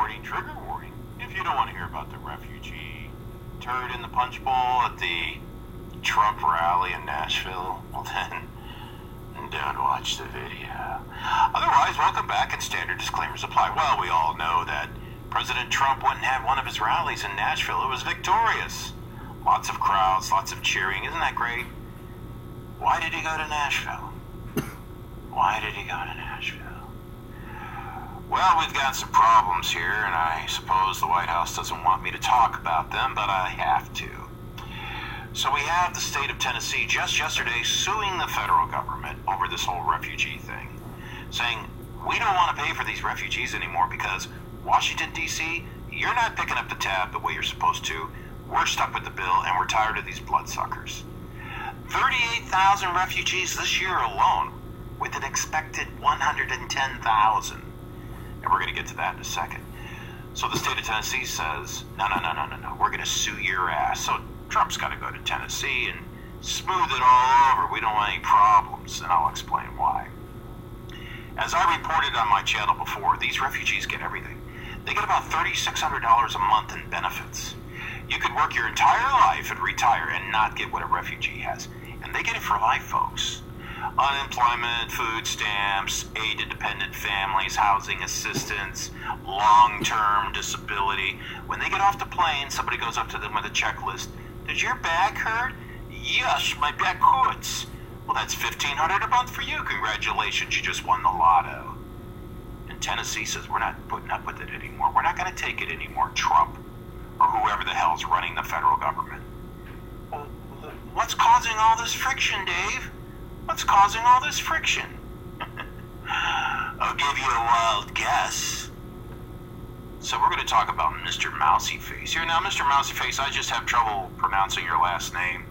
warning, trigger warning. If you don't want to hear about the refugee turd in the punch bowl at the Trump rally in Nashville, well then, don't watch the video. Otherwise, welcome back and standard disclaimers apply. Well, we all know that President Trump went and had one of his rallies in Nashville. It was victorious. Lots of crowds, lots of cheering. Isn't that great? Why did he go to Nashville? Why did he go to Nashville? Well, we've got some problems here, and I suppose the White House doesn't want me to talk about them, but I have to. So we have the state of Tennessee just yesterday suing the federal government over this whole refugee thing, saying, we don't want to pay for these refugees anymore because Washington, D.C., you're not picking up the tab the way you're supposed to. We're stuck with the bill, and we're tired of these bloodsuckers. 38,000 refugees this year alone, with an expected 110,000. And we're going to get to that in a second. So the state of Tennessee says, no, we're going to sue your ass. So Trump's got to go to Tennessee and smooth it all over. We don't want any problems, and I'll explain why. As I reported on my channel before, these refugees get everything. They get about $3,600 a month in benefits. You could work your entire life and retire and not get what a refugee has. And they get it for life, folks. Unemployment, food stamps, aid to dependent families, housing assistance, long-term disability. When they get off the plane, somebody goes up to them with a checklist. Does your back hurt? Yes, my back hurts. Well, that's $1,500 a month for you. Congratulations, you just won the lotto. And Tennessee says, we're not putting up with it anymore. We're not going to take it anymore, Trump, or whoever the hell's running the federal government. Well, what's causing all this friction, Dave? What's causing all this friction? I'll give you a wild guess. So we're going to talk about Mr. Mousyface here. Now, Mr. Mousyface, I just have trouble pronouncing your last name.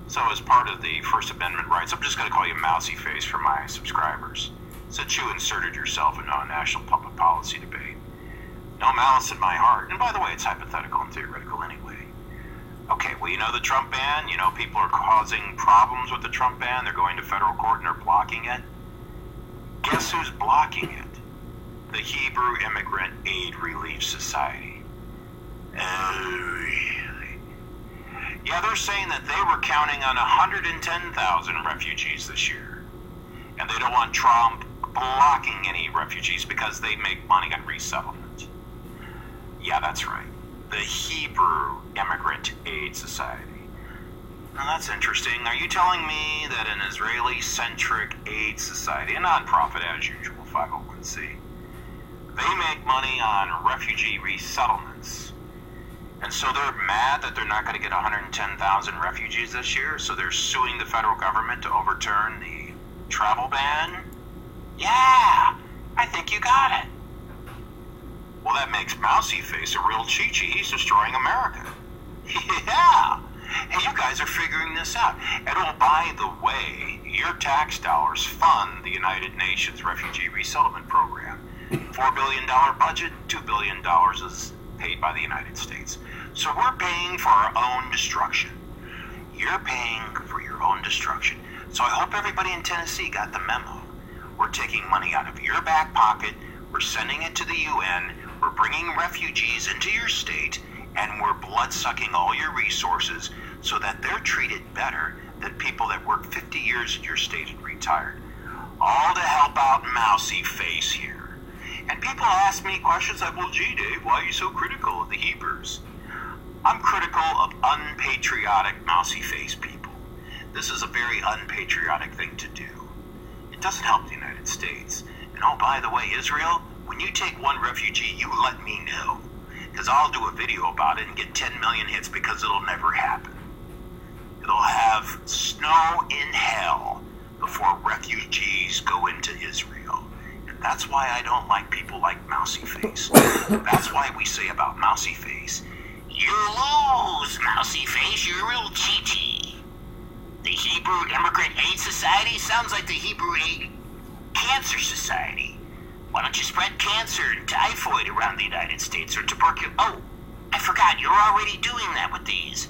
So as part of the First Amendment rights, I'm just going to call you Mousyface for my subscribers, since you inserted yourself into a national public policy debate. No malice in my heart. And by the way, it's hypothetical and theoretical anyway. Okay, well, you know the Trump ban? You know people are causing problems with the Trump ban. They're going to federal court and they're blocking it. Guess who's blocking it? The Hebrew Immigrant Aid Relief Society. Oh, really? Yeah, they're saying that they were counting on 110,000 refugees this year. And they don't want Trump blocking any refugees because they make money on resettlement. Yeah, that's right. The Hebrew Immigrant Aid Society. Now that's interesting. Are you telling me that an Israeli-centric aid society, a nonprofit as usual, 501c, they make money on refugee resettlements, and so they're mad that they're not going to get 110,000 refugees this year, so they're suing the federal government to overturn the travel ban? Yeah, I think you got it. Well, that makes Mousyface a real Chi-Chi. He's destroying America. Yeah. Hey, you guys are figuring this out. And oh, by the way, your tax dollars fund the United Nations Refugee Resettlement Program. $4 billion budget, $2 billion is paid by the United States. So we're paying for our own destruction. You're paying for your own destruction. So I hope everybody in Tennessee got the memo. We're taking money out of your back pocket. We're sending it to the UN. We're bringing refugees into your state, and we're blood-sucking all your resources so that they're treated better than people that work 50 years in your state and retired. All to help out Mousyface here. And people ask me questions like, well, gee, Dave, why are you so critical of the Hebrews? I'm critical of unpatriotic Mousyface people. This is a very unpatriotic thing to do. It doesn't help the United States. And oh, by the way, Israel, when you take one refugee, you let me know. Because I'll do a video about it and get 10 million hits because it'll never happen. It'll have snow in hell before refugees go into Israel. And that's why I don't like people like Mousyface. That's why we say about Mousyface, you lose, Mousyface, you're a real Chi-Chi. The Hebrew Immigrant Aid Society sounds like the Hebrew Cancer Society. Why don't you spread cancer and typhoid around the United States or tuberculosis? Oh, I forgot, you're already doing that with these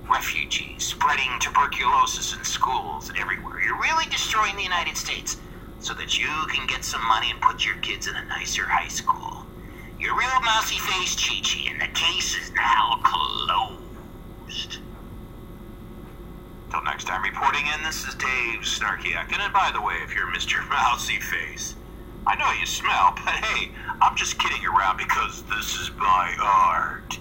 refugees, spreading tuberculosis in schools and everywhere. You're really destroying the United States so that you can get some money and put your kids in a nicer high school. Your real mousy face, Chi-Chi, and the case is now closed. Till next time reporting in, this is Dave Snarkiak. And by the way, if you're Mr. Mousy Face, I know you smell, but hey, I'm just kidding around because this is my art.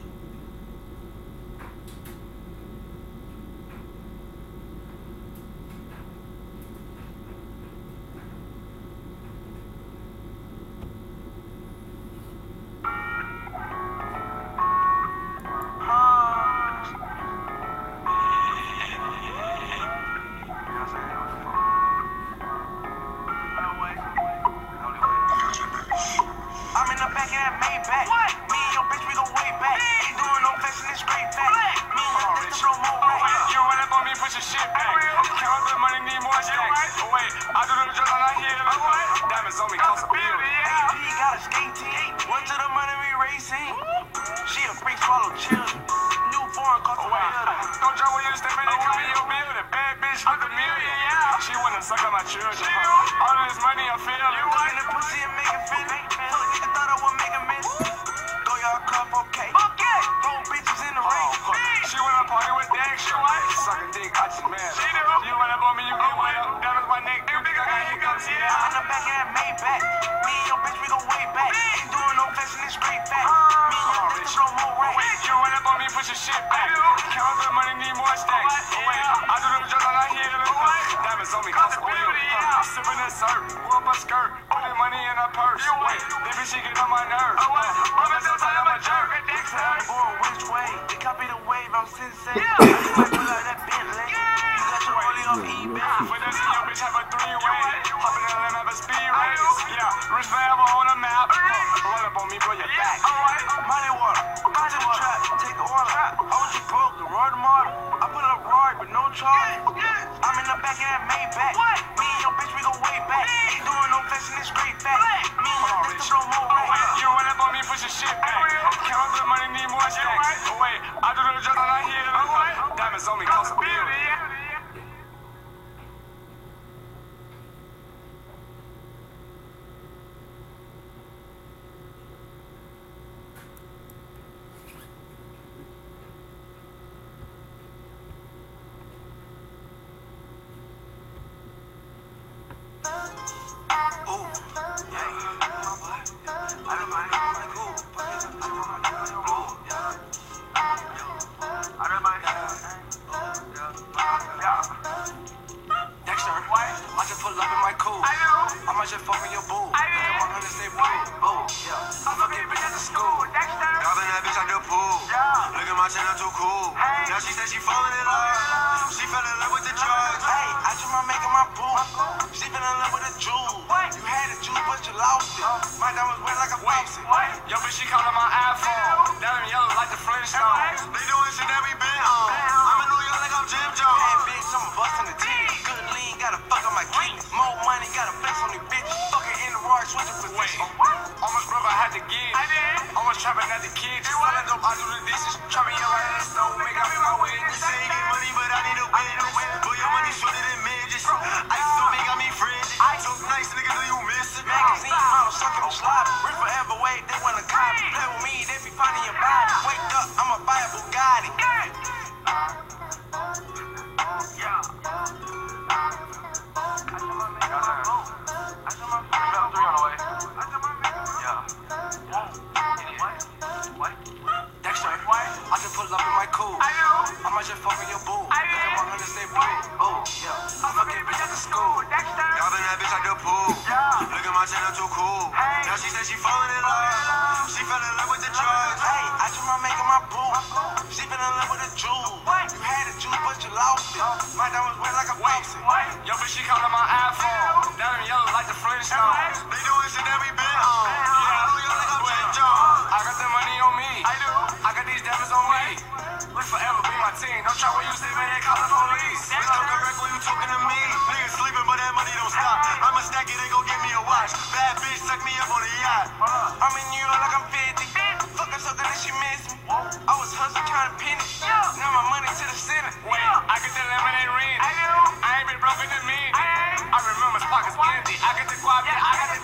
I got the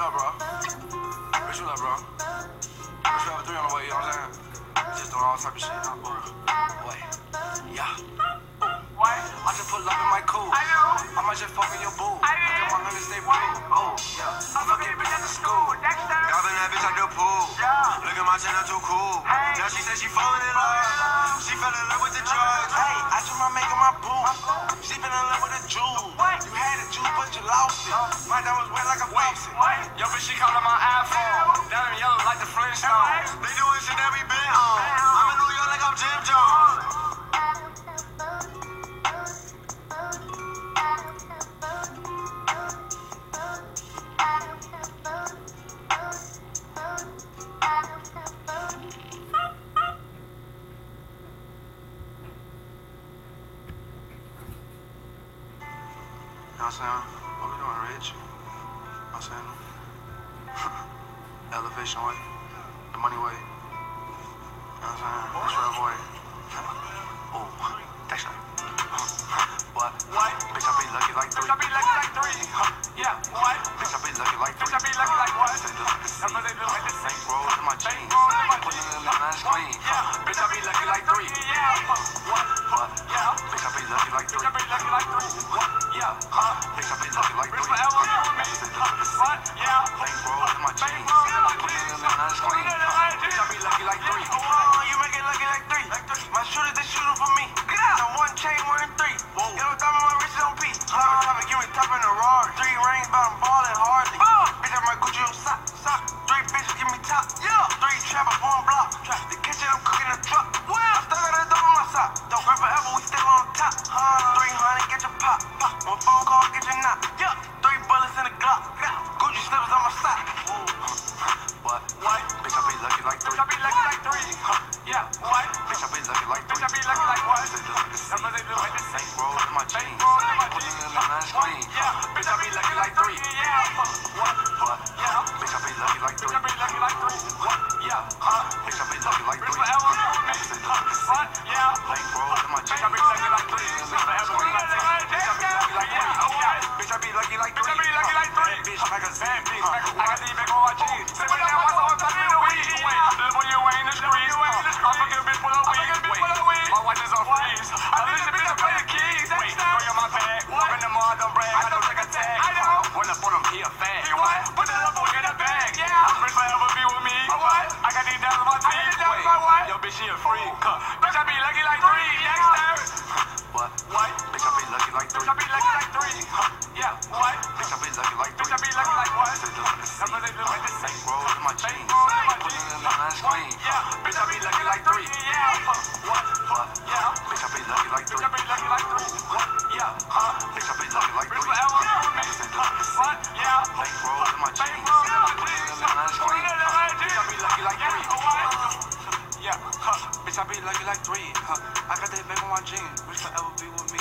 what up, bro? Bitch, what up, bro? Bitch, we have a 3 on the way, you know what I'm saying? Just doing all type of shit. Boy. Yeah. I just put love in my cool. I might just fuck in your boo. Get my honey stay blue. Oh, yeah. I'm fucking bitch at the school. Gobbling that bitch like the pool. Look at my channel too cool. Now she said she falling in love. She fell in love with the drugs. Hey, I just might make my boo. She fell in love with the jewel. You had the juice, but you lost it. My diamond was wet like a faucet. Yo, bitch, she calling my iPhone. Down in yellow like the Flintstones. They doing shit that we been on. I'm in New York like I'm Jim Jones. You know what I'm saying? What we doing, Rich? You know what I'm saying? Elevation way. The money way. You know what I'm saying? That's right, boy. Oh, that's right. What? Bitch, I be lucky like 3. Yeah, what? Bitch, I be lucky like 3. What? That's what they do like this. Bank rolls in my jeans. Putting it in the nice clean. Bitch, I be lucky like 3. What? Yeah. Bitch, I be lucky like 3. What? Yeah. Bitch, I be lucky like 3. What? Yeah. Bank rolls in my jeans. Putting it in the nice clean. Bitch, I be lucky like 3. Oh, you make it lucky like 3. My shooters, they shooting for me. No one chain, we're in 3. Get on top of my wrist on P. Top, give me top in the raw. 3 rings, but I'm ballin' hardly. Bitch, I'm my Gucci on sock. 3 bitches, give me top. 3 trappers, 1 block. The kitchen, I'm cooking a truck. I still got a dog on my sock. Don't rip forever, we still on top. 300, get your pop. 1 phone call, get your knock. 3 bullets in the Glock. Gucci slippers on my sock. What? Bitch, I be lucky like 3. Yeah, what? Bitch, I be lucky like 3. What? That's what they do like this. Bank rolls in my jeans. Putting it in the nice clean. Bitch, I be lucky like 3. What? Yeah. Bitch, I be lucky like 3. What? Yeah. Bitch, I be lucky like 3. What? Yeah. Bank rolls in my jeans. Putting it in the nice clean. Bitch, I be lucky like 3. Bitch, I be lucky like 3. Bitch, magazine. I got these back on my jeans. Say what now, what's on top of the weed? Little boy, you ain't in the streets. I'm fucking bitch full of weed. My watch is on freeze. I leave the bitch to play the keys. Wait, bring on my bag. Up in the mall, don't brag. I don't take a tag. Run up on him, he a fag. Put that up in the bag. Bitch forever be with me. I got these down on my teeth. Wait, yo, bitch, she a freak. Bitch, I be lucky like 3. What? Bitch, I be lucky like 3. Yeah, what? Bitch, I be lucky like 3. What? That's what they do like this. Bank rolls in my jeans. Putting it in the nice clean. Bitch, I be lucky like 3. What? Yeah. Bitch, I be lucky like 3. What? Yeah. Bitch, I be lucky like 3. What? Yeah. Bank rolls in my jeans. Putting it in the nice clean. Bitch, I be lucky like 3. Yeah. Bitch, I be lucky like 3. I got that back on my jeans. Bitch, forever be with me.